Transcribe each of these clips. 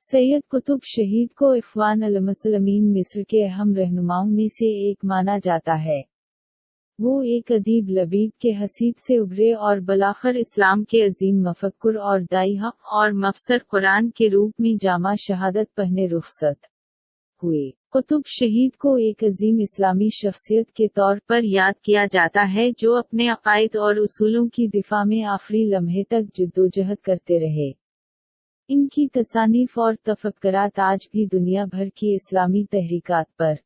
सैयद कुतुब शहीद को इख्वान अल-मुस्लिमीन मिस्र के अहम रहनुमाओं में से एक माना जाता है। वो एक अदीब लबीब के हसीद से उभरे और बलाखर इस्लाम के अजीम मफक्कुर और दाई हक और मफसर कुरान के रूप में जामा शहादत पहने रुखसत हुए। कुतुब शहीद को एक अजीम इस्लामी शख्सियत के तौर पर याद किया जाता है जो अपने अकायद और उसूलों की दिफा में आखिरी लम्हे तक जिद्दोजहद करते रहे। इनकी तसानीफ और तफक्कुरात आज भी दुनिया भर की इस्लामी तहरीकात पर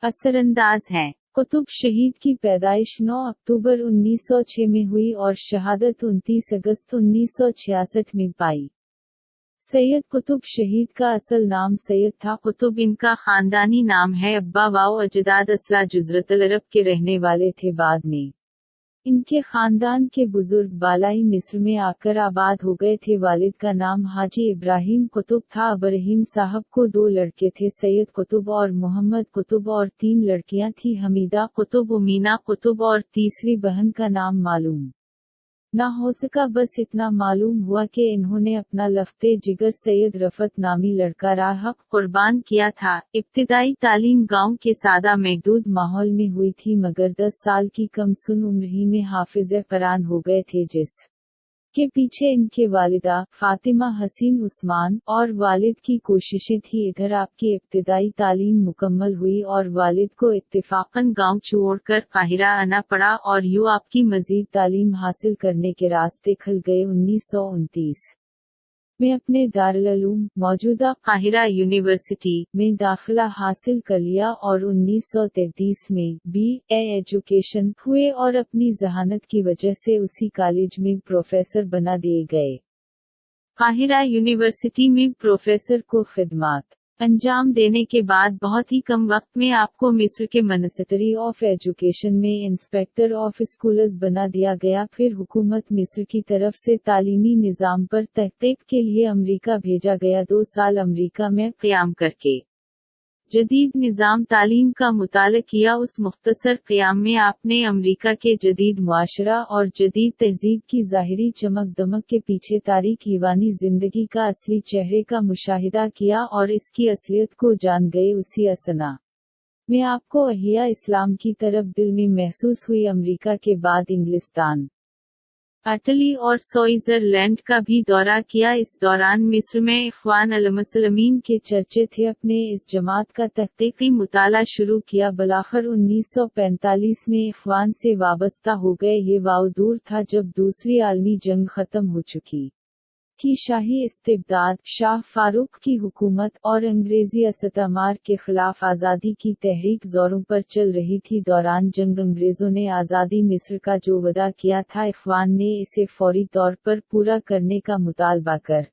असरअंदाज हैं। कुतुब शहीद की पैदाइश 9 अक्टूबर 1906 में हुई और शहादत 29 अगस्त 1966 में पाई। सैयद कुतुब शहीद का असल नाम सैयद था कुतुब इनका खानदानी नाम है। अब्बा वाओ अजदाद असला जुज़रतुल अरब के रहने वाले थे। बाद में इनके खानदान के बुजुर्ग बालाई मिस्र में आकर आबाद हो गए थे। वालिद का नाम हाजी इब्राहिम कुतुब था। इब्राहिम साहब को 2 लड़के थे, सैयद कुतुब और मोहम्मद कुतुब, और 3 लड़कियां थी, हमीदा कुतुब, उमीना कुतुब और तीसरी बहन का नाम मालूम ना हो सका। बस इतना मालूम हुआ कि इन्होंने अपना लफ्ते जिगर सैयद रफत नामी लड़का राह हक कुर्बान किया था। इब्तिदाई तालीम गांव के सादा महदूद माहौल में हुई थी, मगर 10 साल की कमसुन उम्र ही में हाफिज़े कुरान हो गए थे, जिस के पीछे इनके वालिदा फातिमा हसीन उस्मान और वालिद की कोशिशें थी। इधर आपकी इब्तिदाई तालीम मुकम्मल हुई और वालिद को इत्तेफाकन गांव छोड़कर काहिरा आना पड़ा और यूं आपकी मजीद तालीम हासिल करने के रास्ते खुल गए। 1929 में अपने दारुल उलूम मौजूदा काहिरा यूनिवर्सिटी में दाखिला हासिल कर लिया और 1933 में B.A. एजुकेशन हुए और अपनी जहानत की वजह से उसी कॉलेज में प्रोफेसर बना दिए गए। काहिरा यूनिवर्सिटी में प्रोफेसर को खिदमात अंजाम देने के बाद बहुत ही कम वक्त में आपको मिस्र के मिनिस्ट्री ऑफ एजुकेशन में इंस्पेक्टर ऑफ स्कूल्स बना दिया गया। फिर हुकूमत मिस्र की तरफ से तालीमी निज़ाम पर तहकीक के लिए अमेरिका भेजा गया। 2 साल अमेरिका में क़याम करके जदीद निज़ाम तालीम का मुताला किया। उस मुख्तसर क़याम में आपने अमेरिका के जदीद मुआशरा और जदीद तहजीब की ज़ाहिरी चमक दमक के पीछे तारीख ईवानी ज़िंदगी का असली चेहरे का मुशाहिदा किया और इसकी असलियत को जान गए। उसी असना में आपको अहिया इस्लाम की तरफ दिल में महसूस हुई। अमेरिका के बाद इंग्लिस्तान, इटली और स्विट्ज़रलैंड का भी दौरा किया। इस दौरान मिस्र में इख्वान अल-मुस्लिमीन के चर्चे थे। अपने इस जमात का तहक़ीक़ी मुताला शुरू किया। बलाखिर 1945 में इख्वान से वाबस्ता हो गए। ये वाव दूर था जब दूसरी आलमी जंग ख़त्म हो चुकी थी। शाही इस्तिबदाद, शाह फारूक की हुकूमत और अंग्रेजी इस्तेमार के खिलाफ आज़ादी की तहरीक ज़ोरों पर चल रही थी। दौरान जंग अंग्रेज़ों ने आज़ादी मिस्र का जो वादा किया था, इख्वान ने इसे फौरी तौर पर पूरा करने का मुतालबा कर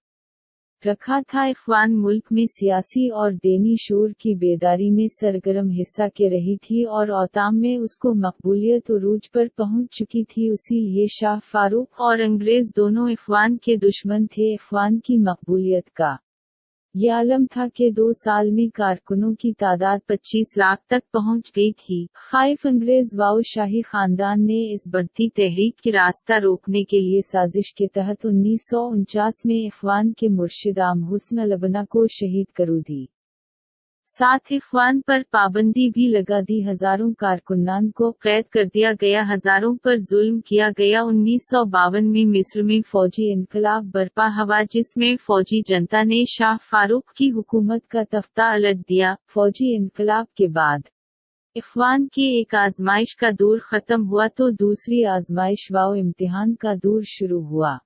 रखा था। इख्वान मुल्क में सियासी और दीनी शूर की बेदारी में सरगर्म हिस्सा के रही थी और औताम में उसको मकबूलियत उरूज पर पहुंच चुकी थी। इसीलिए शाह फारूक और अंग्रेज दोनों इख्वान के दुश्मन थे। इख्वान की मकबूलियत का ये आलम था कि 2 साल में कारकुनों की तादाद 25 लाख तक पहुंच गई थी। खाइफ अंग्रेज वाओ शाही खानदान ने इस बढ़ती तहरीक की रास्ता रोकने के लिए साजिश के तहत 1949 में इख्वान के मुर्शिद आम हुस्न लबना को शहीद कर दी। साथ इख्वान पर पाबंदी भी लगा दी। हजारों कारकुनान को कैद कर दिया गया, हजारों पर जुल्म किया गया। 1952 में मिस्र में फौजी इनकलाब बर्पा हुआ जिसमें फौजी जनता ने शाह फारूक की हुकूमत का तख्ता उलट दिया। फौजी इनकलाब के बाद इख्वान के एक आजमाइश का दौर खत्म हुआ तो दूसरी आजमाइश वाओ इम्तिहान का दौर शुरू हुआ।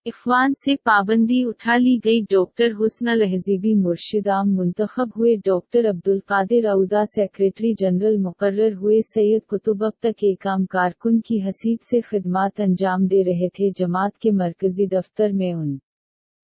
इख्वान से पाबंदी उठा ली गई। डॉक्टर हुस्न अल-हज़ीबी मुर्शिद आम मुंतखब हुए। Doctor Abdul Qadir Auda secretary general मुकर्रर हुए। सैयद कुतुब अब तक एक आम कारकुन की हैसियत से खिदमात अंजाम दे रहे थे। जमात के मरकजी दफ्तर में उन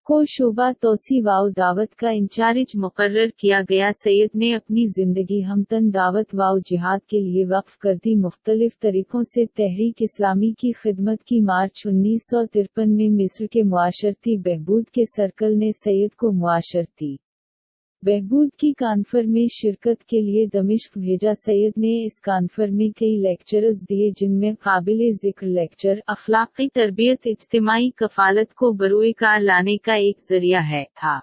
को शोबा तौसी वाओ दावत का इंचार्ज मुकर्रर किया गया। सैयद ने अपनी जिंदगी हमतन दावत वाओ जिहाद के लिए वक्फ कर दी। मुख्तलिफ तरीकों से तहरीक इस्लामी की खिदमत की। मार्च 1953 में मिस्र के मुआशरती बहबूद के सर्कल ने सैयद को मुआशरती बहबूद की कॉन्फ्रेंस में शिरकत के लिए दमिश्क भेजा। सैयद ने इस कॉन्फ्रेंस में कई लेक्चर्स दिए जिनमें काबिले जिक्र लेक्चर अखलाकी तरबियत इज्तिमाई कफालत को बरोए कार लाने का एक जरिया है था।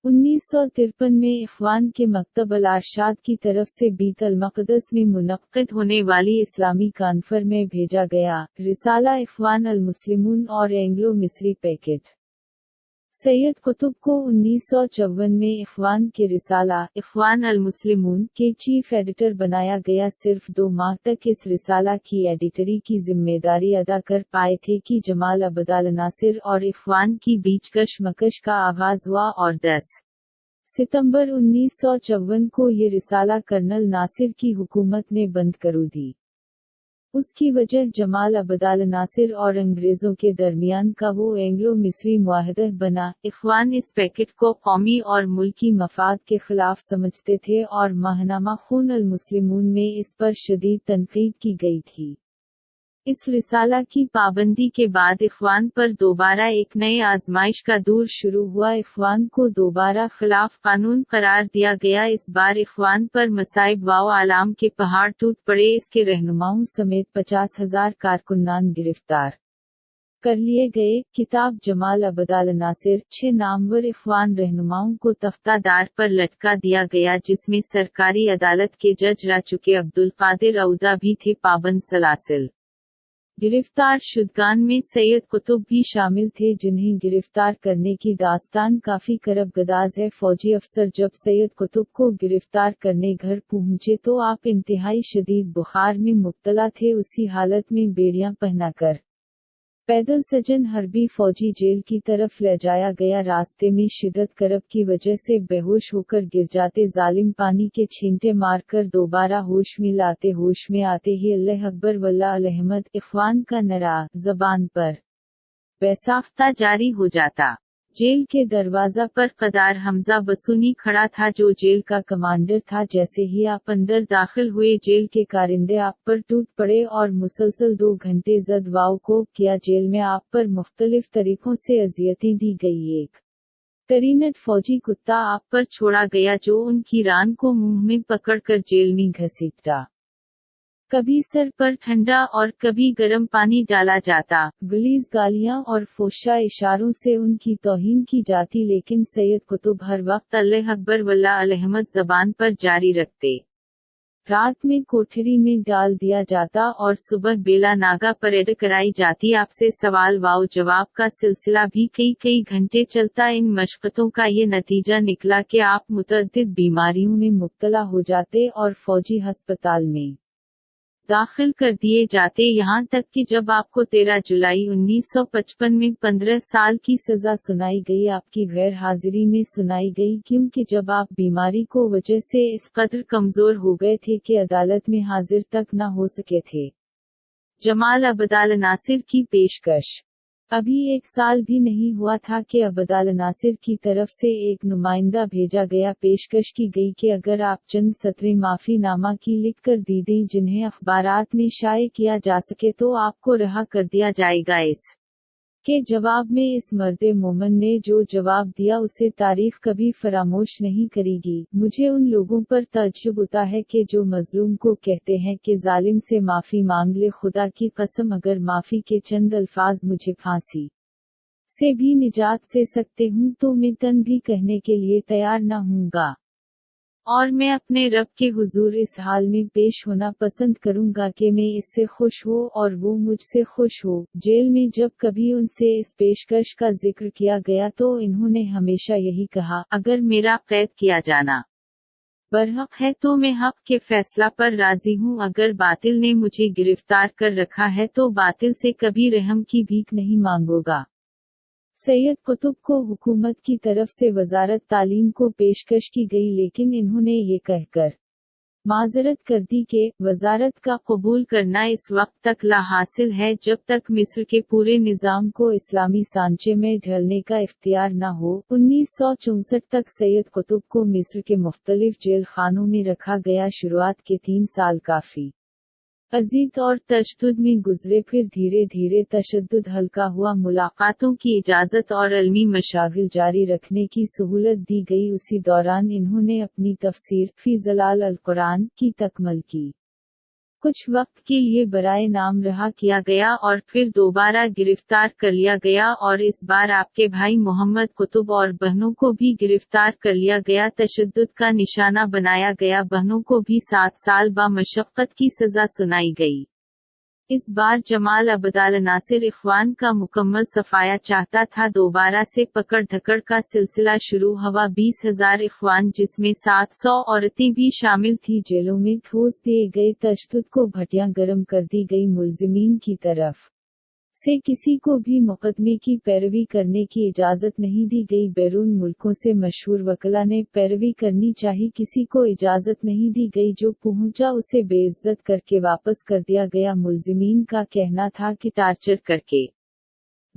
1953 में इख्वान के मकतब अल-अरशाद की तरफ से बीत अल-मक़दस में मुनक़्क़िद होने वाली इस्लामी कॉन्फ्रेंस में भेजा गया रिसाला इख्वान अल-मुस्लिमून और एंग्लो मिस्री पैकेट। सैयद कुतुब को 1954 में इख्वान के रिसाला इख्वान अल-मुस्लिमून के चीफ एडिटर बनाया गया। सिर्फ 2 माह तक इस रिसाला की एडिटरी की जिम्मेदारी अदा कर पाए थे कि जमाल अब्द-अल नासिर और इख्वान की बीच कशमकश का आगाज हुआ और 10 सितंबर 1954 को ये रिसाला कर्नल नासिर की हुकूमत ने बंद कर दी। उसकी वजह जमाल अब्द-अल नासिर और अंग्रेजों के दरमियान का वो एंग्लो मिस्री मुआहदा बना। इख्वान इस पैकेट को कौमी और मुल्की मफाद के खिलाफ समझते थे और माहनामा खून अल मुस्लिमून में इस पर शदीद तनकीद की गई थी। इस रिसाला की पाबंदी के बाद इख्वान पर दोबारा एक नए आजमाइश का दौर शुरू हुआ। इख्वान को दोबारा खिलाफ कानून करार दिया गया। इस बार इख्वान पर मसाइब व आलाम के पहाड़ टूट पड़े। इसके रहनुमाओं समेत 50,000 कारकुनान गिरफ्तार कर लिए गए। किताब जमाल अब्द-अल नासिर 6 नामवर इख्वान रहनुमाओं को तख्तादार पर लटका दिया गया, जिसमें सरकारी अदालत के जज रह चुके अब्दुल कादिर औदा भी थे पाबंद सलासिल। गिरफ्तार शुदगान में सैयद कुतुब भी शामिल थे, जिन्हें गिरफ्तार करने की दास्तान काफी करबगदाज है। फौजी अफसर जब सैयद कुतुब को गिरफ्तार करने घर पहुंचे तो आप इंतहाई शदीद बुखार में मुब्तला थे। उसी हालत में बेड़ियां पहनाकर पैदल सजन हरबी फौजी जेल की तरफ ले जाया गया। रास्ते में शिद्दत करब की वजह से बेहोश होकर गिर जाते। जालिम पानी के छींटे मारकर दोबारा होश में लाते। होश में आते ही अल्लाह अकबर वल्लाह अहमद इख्वान का नारा ज़बान पर बेसाख्ता जारी हो जाता। जेल के दरवाजा पर कदार हमजा बसूनी खड़ा था, जो जेल का कमांडर था। जैसे ही आप अंदर दाखिल हुए, जेल के कारिंदे आप पर टूट पड़े और मुसलसल 2 घंटे जद वाव को किया। जेल में आप पर मुख्तलिफ तरीकों से अजियतें दी गई। एक तरीनट फौजी कुत्ता आप पर छोड़ा गया, जो उनकी रान को मुंह में पकड़कर जेल में घसीटा। कभी सर पर ठंडा और कभी गर्म पानी डाला जाता। गलीज गालियां और फोशा इशारों से उनकी तौहीन की जाती, लेकिन सैयद कुतुब हर वक्त अल्लाह अकबर वल्लाह अहमद ज़बान पर जारी रखते। रात में कोठरी में डाल दिया जाता और सुबह बेला नागा परेड कराई जाती। आपसे सवाल वाव जवाब का सिलसिला भी कई घंटे चलता। इन मशक्क़तों का ये नतीजा निकला कि आप मुतअद्दिद बीमारियों में मुब्तला हो जाते और फौजी हस्पताल में दाखिल कर दिए जाते, यहाँ तक कि जब आपको 13 जुलाई 1955 में 15 साल की सजा सुनाई गई, आपकी गैर हाजिरी में सुनाई गई, क्योंकि जब आप बीमारी को वजह से इस कदर कमजोर हो गए थे कि अदालत में हाजिर तक न हो सके थे। जमाल अब्द-अल नासिर की पेशकश। अभी 1 साल भी नहीं हुआ था कि अब्द-अल नासिर की तरफ से एक नुमाइंदा भेजा गया। पेशकश की गई कि अगर आप चंद सत्रें माफी नामा की लिख कर दी दें, जिन्हें अखबारात में शाये किया जा सके, तो आपको रहा कर दिया जाएगा। इस के जवाब में इस मर्दे मोमन ने जो जवाब दिया, उसे तारीख कभी फरामोश नहीं करेगी। मुझे उन लोगों पर ताज्जुब होता है कि जो मजलूम को कहते हैं कि जालिम से माफी मांग ले। खुदा की कसम, अगर माफी के चंद अल्फाज मुझे फांसी से भी निजात से सकते हूँ, तो मैं तन भी कहने के लिए तैयार न हूँगा। और मैं अपने रब के हुजूर इस हाल में पेश होना पसंद करूंगा कि मैं इससे खुश हो और वो मुझसे खुश हो। जेल में जब कभी उनसे इस पेशकश का जिक्र किया गया तो इन्होंने हमेशा यही कहा, अगर मेरा कैद किया जाना बरहक है तो मैं हक के फैसला पर राजी हूँ। अगर बातिल ने मुझे गिरफ्तार कर रखा है तो बातिल से कभी रहम की भीख नहीं मांगूंगा। सैयद कुतुब को हुकूमत की तरफ से वजारत तालीम को पेशकश की गई, लेकिन इन्होंने ये कहकर माजरत कर दी कि वजारत का कबूल करना इस वक्त तक ला हासिल है जब तक मिस्र के पूरे निज़ाम को इस्लामी सांचे में ढलने का इख्तियार न हो। 1964 तक सैयद कुतुब को मिस्र के मुख्तलिफ जेल खानों में रखा गया। शुरुआत के 3 साल काफी अजीब और तशद्दुद में गुजरे, फिर धीरे धीरे तशद्दुद हल्का हुआ। मुलाकातों की इजाज़त और इल्मी मशागिल जारी रखने की सहूलत दी गई। उसी दौरान इन्होंने अपनी तफसीर फी ज़लाल अल कुरान की तकमल की کچھ وقت کے لیے برائے نام رہا کیا گیا اور پھر دوبارہ گرفتار کر لیا گیا، اور اس بار آپ کے بھائی محمد قطب اور بہنوں کو بھی گرفتار کر لیا گیا، تشدد کا نشانہ بنایا گیا، بہنوں کو بھی 7 سال با مشقت کی سزا سنائی گئی۔ اس بار جمال عبدالناصر اخوان کا مکمل صفایا چاہتا تھا۔ دوبارہ سے پکڑ دھکڑ کا سلسلہ شروع ہوا۔ 20,000 اخوان جس میں 700 عورتیں بھی شامل تھیں جیلوں میں ٹھوس دیے گئے، تشدد کو بھٹیاں گرم کر دی گئی۔ ملزمین کی طرف سے کسی کو بھی مقدمے کی پیروی کرنے کی اجازت نہیں دی گئی۔ بیرون ملکوں سے مشہور وکلا نے پیروی کرنی چاہی، کسی کو اجازت نہیں دی گئی۔ جو پہنچا اسے بے عزت کر کے واپس کر دیا گیا۔ ملزمین کا کہنا تھا کہ ٹارچر کر کے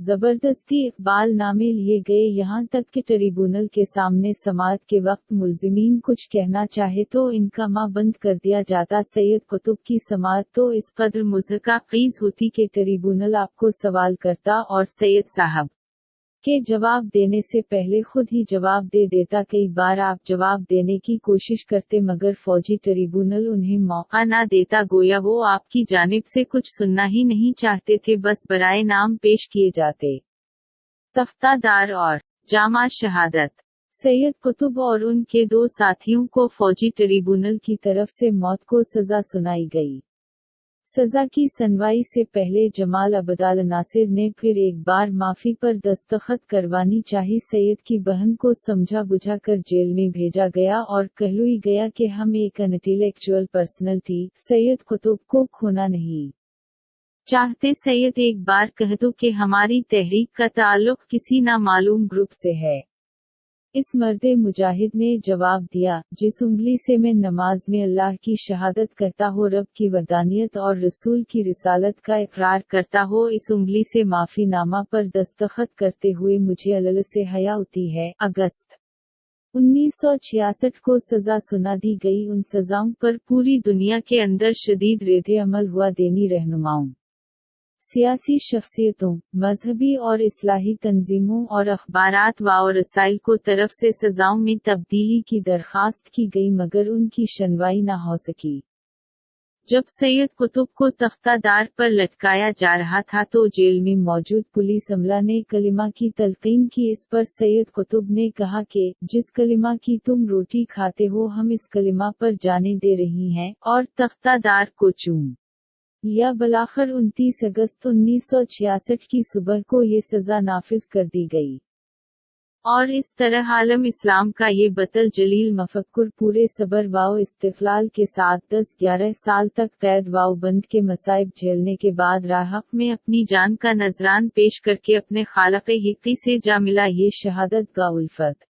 زبردستی اقبال نامے لیے گئے، یہاں تک کہ ٹریبونل کے سامنے سماعت کے وقت ملزمین کچھ کہنا چاہے تو ان کا منہ بند کر دیا جاتا۔ سید قطب کی سماعت تو اس قدر مضحکہ خیز ہوتی کہ ٹریبونل آپ کو سوال کرتا اور سید صاحب کے جواب دینے سے پہلے خود ہی جواب دے دیتا۔ کئی بار آپ جواب دینے کی کوشش کرتے مگر فوجی ٹریبونل انہیں موقع نہ دیتا، گویا وہ آپ کی جانب سے کچھ سننا ہی نہیں چاہتے تھے، بس برائے نام پیش کیے جاتے۔ تختہ دار اور جامع شہادت۔ سید قطب اور ان کے 2 ساتھیوں کو فوجی ٹریبونل کی طرف سے موت کو سزا سنائی گئی۔ سزا کی سنوائی سے پہلے جمال عبدالناصر نے پھر ایک بار معافی پر دستخط کروانی چاہی۔ سید کی بہن کو سمجھا بجھا کر جیل میں بھیجا گیا اور کہلوئی گیا کہ ہم ایک انٹیلیکچوئل پرسنلٹی سید قطب کو کھونا نہیں چاہتے۔ سید ایک بار کہہ دو کہ ہماری تحریک کا تعلق کسی نامعلوم گروپ سے ہے۔ اس مرد مجاہد نے جواب دیا، جس انگلی سے میں نماز میں اللہ کی شہادت کہتا ہو، رب کی وحدانیت اور رسول کی رسالت کا اقرار کرتا ہو، اس انگلی سے معافی نامہ پر دستخط کرتے ہوئے مجھے اللہ سے حیا ہوتی ہے۔ اگست 1966 کو سزا سنا دی گئی۔ ان سزاؤں پر پوری دنیا کے اندر شدید رد عمل ہوا۔ دینی رہنماؤں، سیاسی شخصیتوں، مذہبی اور اصلاحی تنظیموں اور اخبارات و رسائل کو طرف سے سزاؤں میں تبدیلی کی درخواست کی گئی مگر ان کی شنوائی نہ ہو سکی۔ جب سید قطب کو تختہ دار پر لٹکایا جا رہا تھا تو جیل میں موجود پولیس عملہ نے کلمہ کی تلقین کی۔ اس پر سید قطب نے کہا کہ جس کلمہ کی تم روٹی کھاتے ہو ہم اس کلمہ پر جانے دے رہی ہیں، اور تختہ دار کو چوم لیا۔ بالآخر 29 اگست 1966 کی صبح کو یہ سزا نافذ کر دی گئی۔ اور اس طرح عالم اسلام کا یہ بطل جلیل مفکر پورے صبر و استقلال کے ساتھ 10-11 سال تک قید و بند کے مصائب جھیلنے کے بعد راہ حق میں اپنی جان کا نذران پیش کر کے اپنے خالق حقیقی سے جا ملا۔ یہ شہادت کا الفت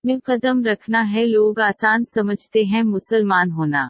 میں قدم رکھنا ہے۔ لوگ آسان سمجھتے ہیں مسلمان ہونا۔